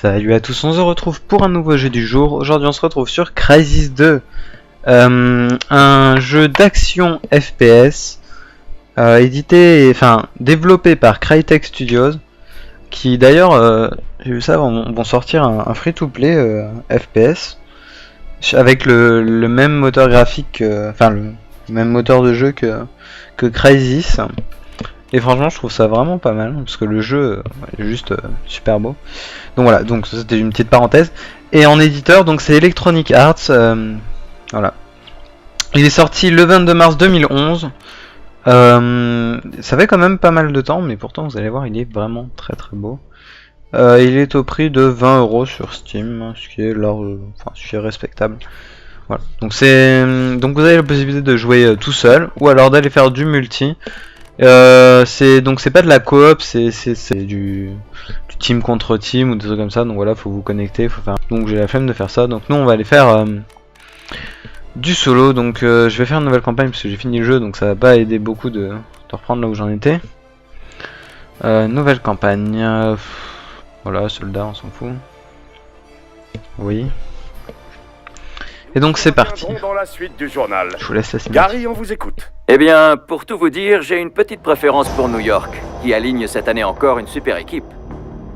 Salut à tous, on se retrouve pour un nouveau jeu du jour. Aujourd'hui on se retrouve sur Crysis 2, un jeu d'action FPS développé par Crytek Studios, qui d'ailleurs, j'ai vu ça, vont sortir un free-to-play FPS avec le même moteur graphique, le même moteur de jeu que Crysis. Et franchement je trouve ça vraiment pas mal parce que le jeu est juste super beau. Donc voilà, donc c'était une petite parenthèse. Et en éditeur, donc c'est Electronic Arts. Voilà. Il est sorti le 22 mars 2011. Ça fait quand même pas mal de temps, mais pourtant vous allez voir, il est vraiment très très beau. Il est au prix de 20 € sur Steam, ce qui est respectable. Voilà. Donc vous avez la possibilité de jouer tout seul ou alors d'aller faire du multi. C'est pas de la coop, c'est du team contre team ou des trucs comme ça. Donc voilà, faut vous connecter, faut faire. Donc j'ai la flemme de faire ça. Donc nous on va aller faire du solo. Donc je vais faire une nouvelle campagne parce que j'ai fini le jeu, donc ça va pas aider beaucoup de reprendre là où j'en étais. Nouvelle campagne. Voilà, soldat, on s'en fout. Oui. Et donc c'est parti. Dans la suite du journal. Je vous laisse la cinématique. Gary, on vous écoute. Eh bien, pour tout vous dire, j'ai une petite préférence pour New York, qui aligne cette année encore une super équipe.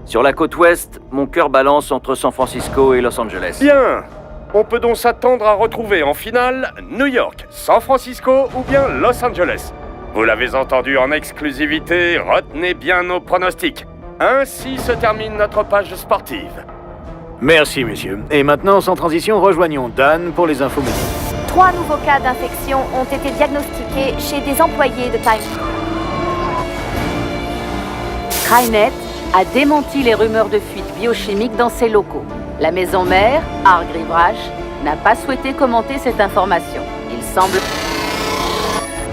Sur la côte ouest, mon cœur balance entre San Francisco et Los Angeles. Bien. On peut donc s'attendre à retrouver en finale New York, San Francisco ou bien Los Angeles. Vous l'avez entendu en exclusivité, retenez bien nos pronostics. Ainsi se termine notre page sportive. Merci, messieurs. Et maintenant, sans transition, rejoignons Dan pour les infos. 3 nouveaux cas d'infection ont été diagnostiqués chez des employés de Time. Skynet a démenti les rumeurs de fuite biochimique dans ses locaux. La maison mère, Hargreaves Rash, n'a pas souhaité commenter cette information. Il semble...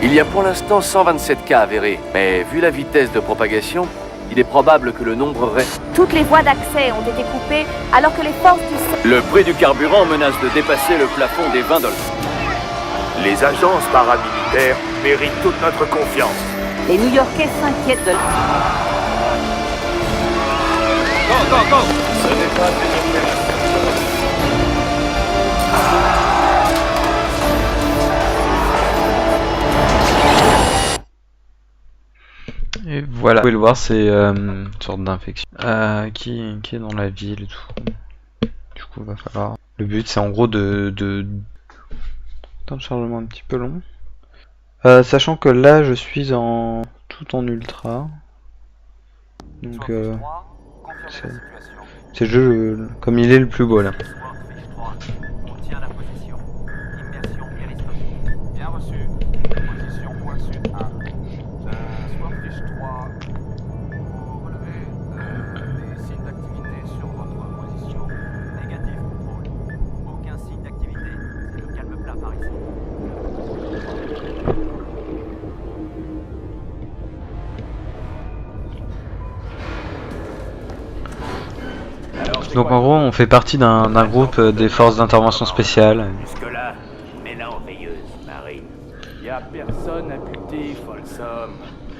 Il y a pour l'instant 127 cas avérés, mais vu la vitesse de propagation, il est probable que le nombre reste. Toutes les voies d'accès ont été coupées alors que les forces du... Le prix du carburant menace de dépasser le plafond des $20. Les agences paramilitaires méritent toute notre confiance. Les New-Yorkais s'inquiètent de... Go. Ce n'est pas une opération. Et voilà, vous pouvez le voir, c'est une sorte d'infection qui est dans la ville et tout. Du coup, va falloir. Le but, c'est en gros de temps de chargement un petit peu long. Sachant que là, je suis tout en ultra. Donc, c'est le jeu comme il est le plus beau là. Donc en gros on fait partie d'un groupe des forces d'intervention spéciales. Jusque-là, mais là en veilleuse, Marine. Y a personne à buter, Folsom.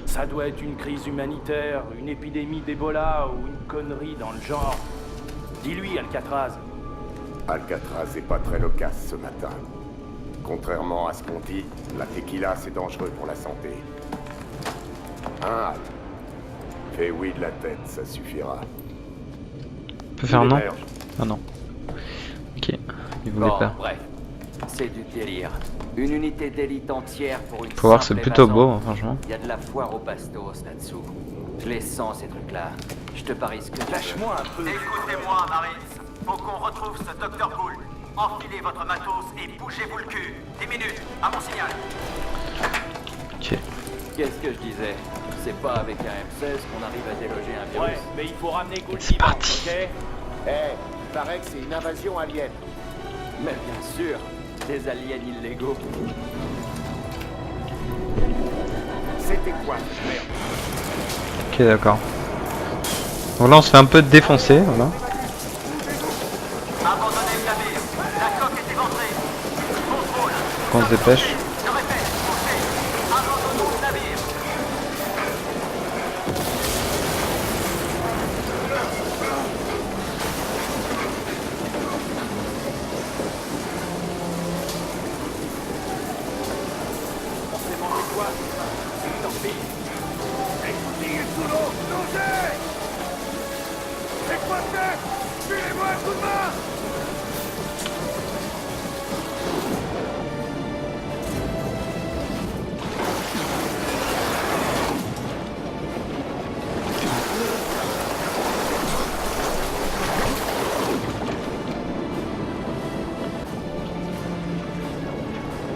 Ça doit être une crise humanitaire, une épidémie d'Ebola ou une connerie dans le genre. Dis-lui, Alcatraz. Alcatraz est pas très loquace ce matin. Contrairement à ce qu'on dit, la tequila c'est dangereux pour la santé. Al. Fais oui de la tête, ça suffira. On peut faire non? Ah non. Ok, il voulait Bon, pas. bref, c'est du délire. Une unité d'élite entière pour une... Faut voir, c'est plutôt beau, hein, franchement. Il y a de la foire au bastos là-dessous. Je les sens ces trucs-là. Je te parie ce que tu veux. Lâche-moi un peu. Écoutez-moi, Marines. Faut qu'on retrouve ce Dr. Gould. Enfilez votre matos et bougez-vous le cul. 10 minutes, à mon signal. Ok. Qu'est-ce que je disais? C'est pas avec un M16 qu'on arrive à déloger un virus. Ouais, mais il faut ramener Gould C'est vivant, parti. ok? Il paraît que c'est une invasion alien. Mais bien sûr, des aliens illégaux. C'était quoi? Merde. Ok, d'accord. Donc là on se fait un peu défoncer, voilà. Abandonnez le navire. La coque est éventrée. Contrôle. On se dépêche. Je répète, bougez. Abandonnons le navire.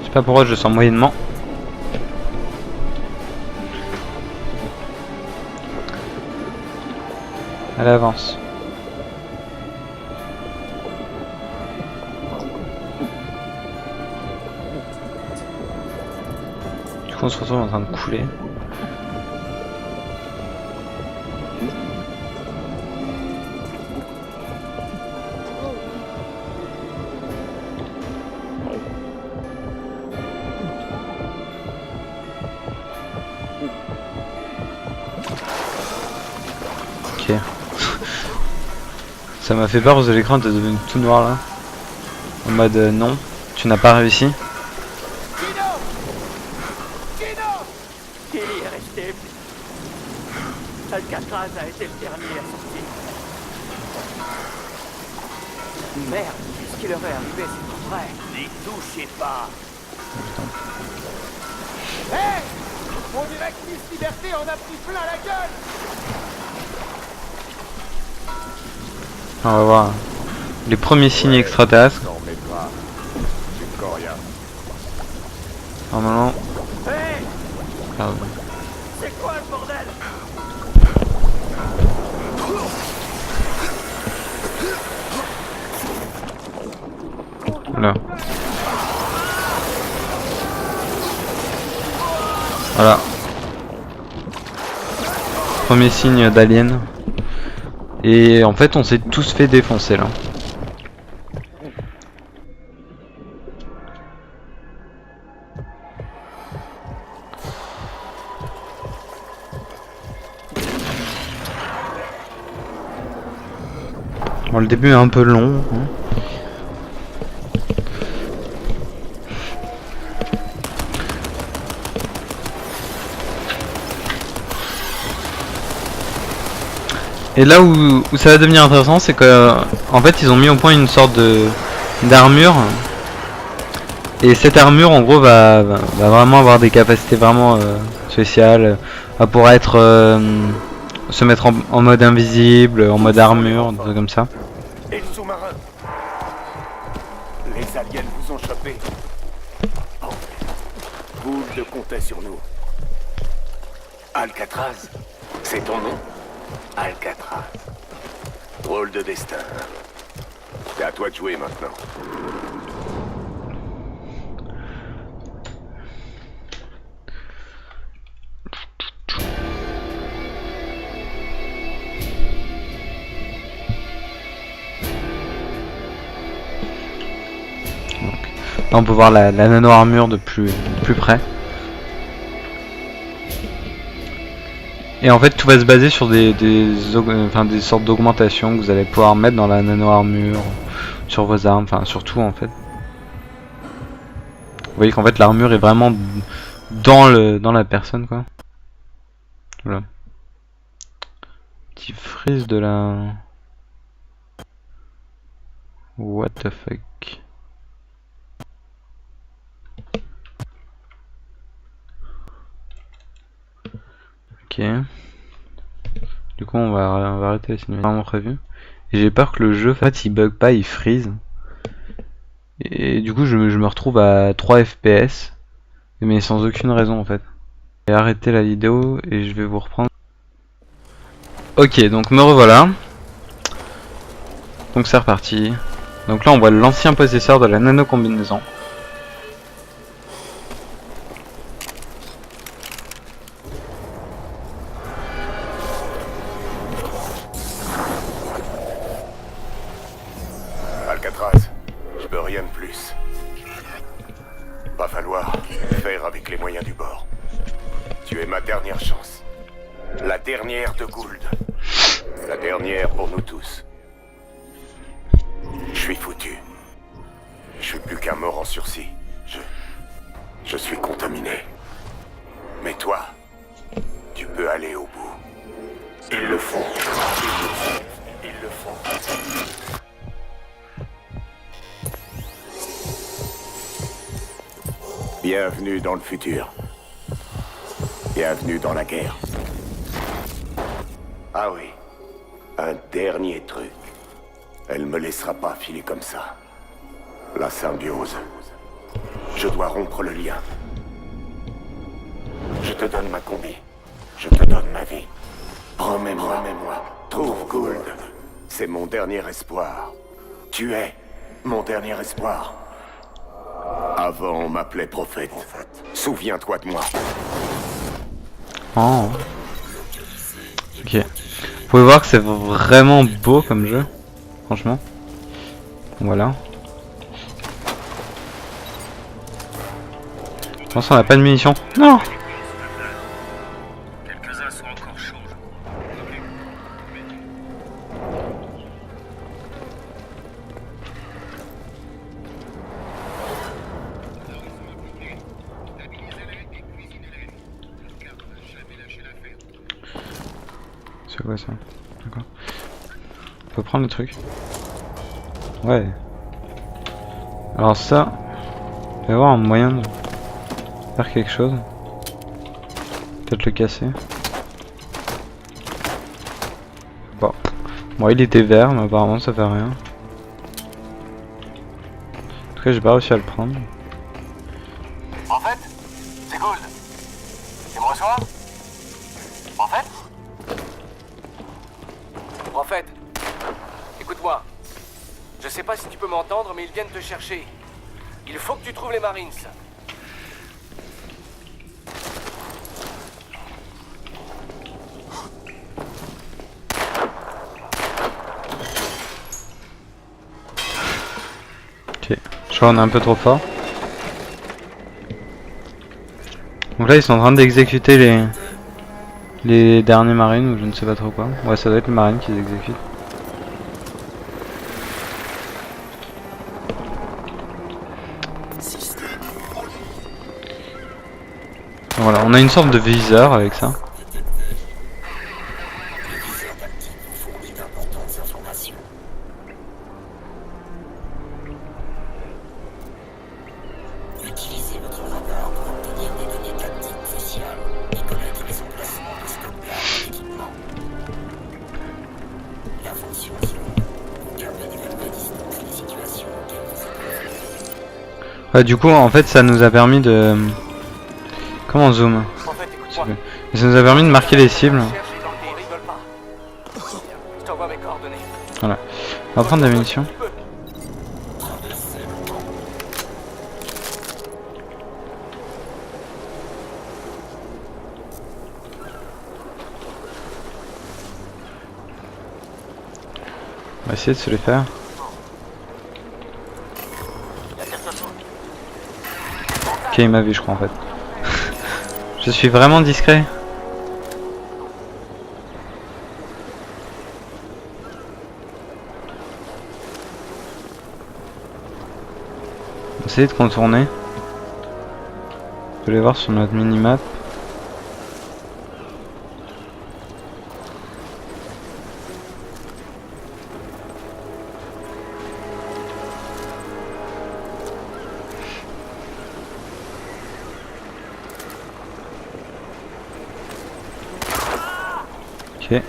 Je sais pas pourquoi je sens moyennement. Elle avance. Du coup on se retrouve en train de couler. Ok. Ça m'a fait peur parce que l'écran était devenu tout noir là. En mode non, tu n'as pas réussi. Tilly est resté. Alcatraz a été le dernier à sortir. Merde, qu'est-ce qui leur est arrivé, c'est pas vrai. N'y touchez pas. Hé, on dirait que Miss Liberté en a pris plein la gueule. On va voir les premiers signes extraterrestres. Normalement. Hé, Ah, c'est quoi le bordel? Voilà. Voilà. Premier signe d'alien. Et en fait on s'est tous fait défoncer là. Bon, le début est un peu long. Hein. Et là où ça va devenir intéressant, c'est que en fait ils ont mis au point une sorte d'armure. Et cette armure en gros va vraiment avoir des capacités vraiment spéciales. Va pouvoir être se mettre en mode invisible, en mode armure, des trucs comme ça. Et le sous-marin? Les aliens vous ont chopé. Oh. Gould comptait sur nous. Alcatraz, c'est ton nom? Alcatraz. Drôle de destin. C'est à toi de jouer maintenant. Là on peut voir la nano-armure de plus près. Et en fait tout va se baser sur des sortes d'augmentations que vous allez pouvoir mettre dans la nano-armure, sur vos armes, enfin sur tout en fait. Vous voyez qu'en fait l'armure est vraiment dans la personne quoi. Voilà. Petit frise de la... What the fuck. Ok. Du coup on va arrêter la cinématique vraiment prévu. Et j'ai peur que le jeu en fait il bug pas, il freeze. Et du coup je me retrouve à 3 FPS. Mais sans aucune raison en fait. Je vais arrêter la vidéo et je vais vous reprendre. Ok, donc me revoilà. Donc c'est reparti. Donc là on voit l'ancien possesseur de la nano combinaison. Alcatraz, je peux rien de plus. Va falloir faire avec les moyens du bord. Tu es ma dernière chance. La dernière de Gould. La dernière pour nous tous. Je suis foutu. Je suis plus qu'un mort en sursis. Je suis contaminé. Mais toi, tu peux aller au bout. Ils le font. Ils le font. Bienvenue dans le futur. Bienvenue dans la guerre. Ah oui, un dernier truc. Elle me laissera pas filer comme ça. La symbiose. Je dois rompre le lien. Je te donne ma combi. Je te donne ma vie. Promets-moi. Trouve Gould. C'est mon dernier espoir. Tu es mon dernier espoir. Avant, on m'appelait prophète. Souviens-toi de moi. Oh. Ok. Vous pouvez voir que c'est vraiment beau comme jeu. Franchement. Voilà. Je pense qu'on n'a pas de munitions. Non! Quelques-uns sont encore chauds. C'est quoi ça? D'accord. On peut prendre le truc. Ouais. Alors ça, il va y avoir un moyen de faire quelque chose. Peut-être le casser. Bon. Bon, il était vert, mais apparemment ça fait rien. En tout cas, j'ai pas réussi à le prendre. En fait, c'est Gould. Tu me reçois? En fait? Prophète, écoute-moi. Je sais pas si tu peux m'entendre, mais ils viennent te chercher. Il faut que tu trouves les Marines. Ok. Je crois qu'on est un peu trop fort. Donc là, ils sont en train d'exécuter les derniers marines ou je ne sais pas trop quoi. Ouais, ça doit être les marines qui les exécutent. Voilà, on a une sorte de viseur avec ça. Ouais, du coup, en fait, ça nous a permis de... Comment on zoom? Prophète, écoute-moi. Ça nous a permis de marquer les cibles. Cherche les gens qui rigolent pas. Je t'envoie mes coordonnées. Voilà. On va prendre des munitions. On va essayer de se les faire. Ok, il m'a vu, je crois, en fait. Je suis vraiment discret. On va essayer de contourner. Vous pouvez les voir sur notre minimap. Ok.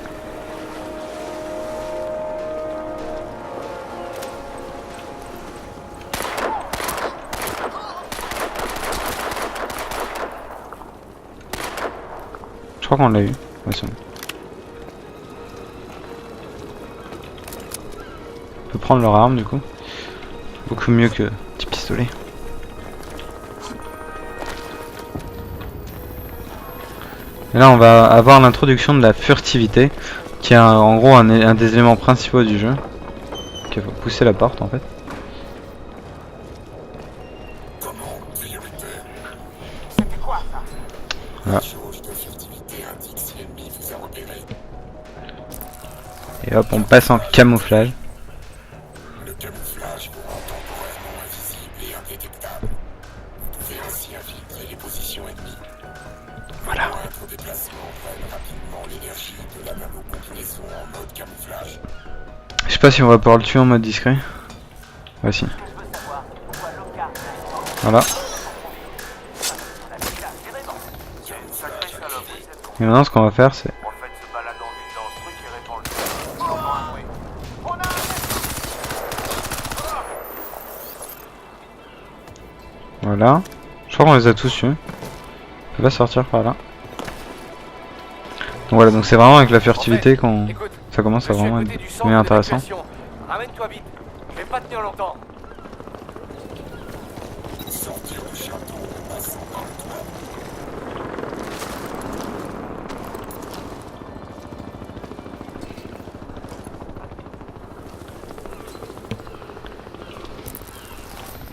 Je crois qu'on l'a eu. Ouais, c'est bon. On peut prendre leur arme du coup. Beaucoup mieux que petit pistolet. Et là on va avoir l'introduction de la furtivité, qui est en gros un des éléments principaux du jeu. Donc il faut pousser la porte en fait. Voilà. Et hop, on passe en camouflage. Le camouflage vous rend temporairement invisible et indétectable. Vous pouvez ainsi infiltrer les positions ennemies. Voilà. Votre déplacement prenne rapidement l'énergie de la nano-combinaison en mode camouflage. sais pas si on va pouvoir le tuer en mode discret. Voici. Voilà. Et maintenant ce qu'on va faire c'est... Voilà. Je crois qu'on les a tous eus. On peut pas sortir par là. Donc voilà, donc c'est vraiment avec la furtivité qu'on... Ça commence à vraiment être bien intéressant. Ramène-toi vite, je vais pas tenir longtemps.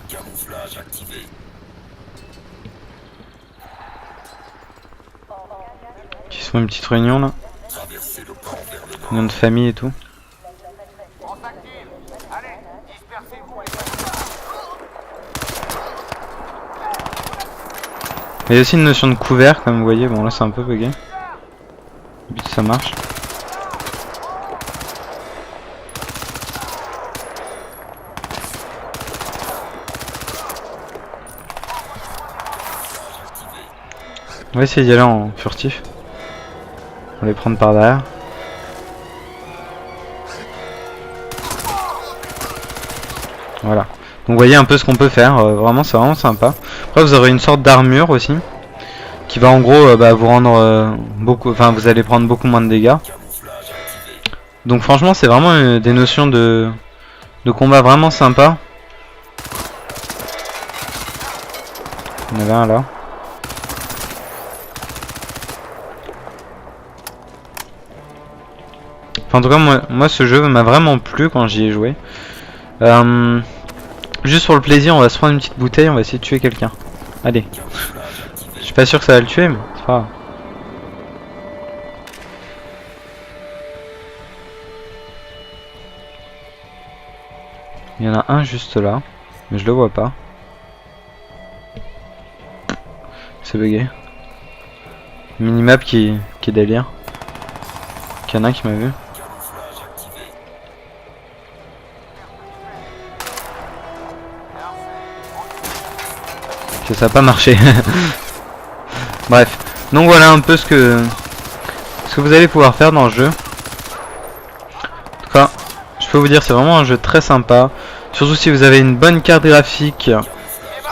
Camouflage activé. Qui sont une petite réunion là. Réunion de famille et tout. Il y a aussi une notion de couvert comme vous voyez, bon là c'est un peu bugué. D'habitude ça marche. On va essayer d'y aller en furtif. On va les prendre par derrière. Voilà. Donc vous voyez un peu ce qu'on peut faire, vraiment c'est vraiment sympa. Après vous aurez une sorte d'armure aussi. Qui va en gros vous rendre beaucoup... Enfin vous allez prendre beaucoup moins de dégâts. Donc franchement c'est vraiment des notions de combat vraiment sympa. Il y en avait un là. Enfin, en tout cas moi ce jeu m'a vraiment plu quand j'y ai joué. Juste pour le plaisir on va se prendre une petite bouteille, on va essayer de tuer quelqu'un. Allez. Je suis pas sûr que ça va le tuer mais c'est pas grave. Il y en a un juste là, mais je le vois pas. C'est bugué. Minimap qui délire. Qu'il y en a un qui m'a vu. Que ça a pas marché. Bref, donc voilà un peu ce que vous allez pouvoir faire dans le jeu. En tout cas, je peux vous dire c'est vraiment un jeu très sympa. Surtout si vous avez une bonne carte graphique,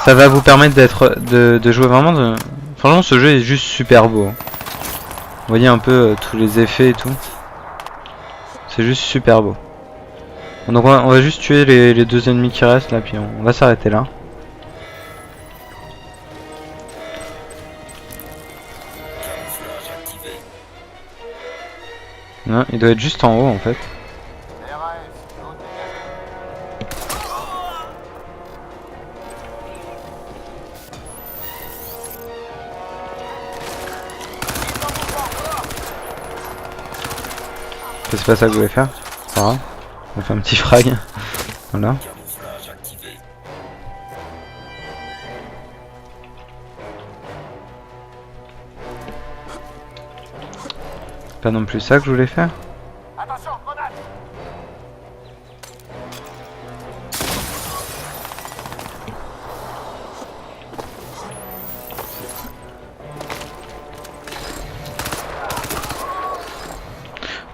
ça va vous permettre de jouer vraiment. Franchement, ce jeu est juste super beau. Vous voyez un peu tous les effets et tout. C'est juste super beau. Donc on va juste tuer les deux ennemis qui restent là, puis on va s'arrêter là. Non, il doit être juste en haut en fait. C'est pas ça que je voulais faire. C'est pas grave. On va faire un petit frag. Voilà. Pas non plus ça que je voulais faire. Attention, grenade.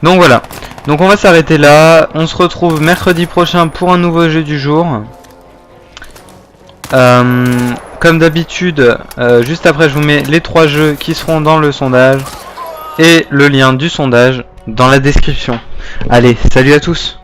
Donc voilà. Donc on va s'arrêter là. On se retrouve mercredi prochain pour un nouveau jeu du jour. Comme d'habitude, juste après je vous mets les 3 jeux qui seront dans le sondage. Et le lien du sondage dans la description. Allez, salut à tous!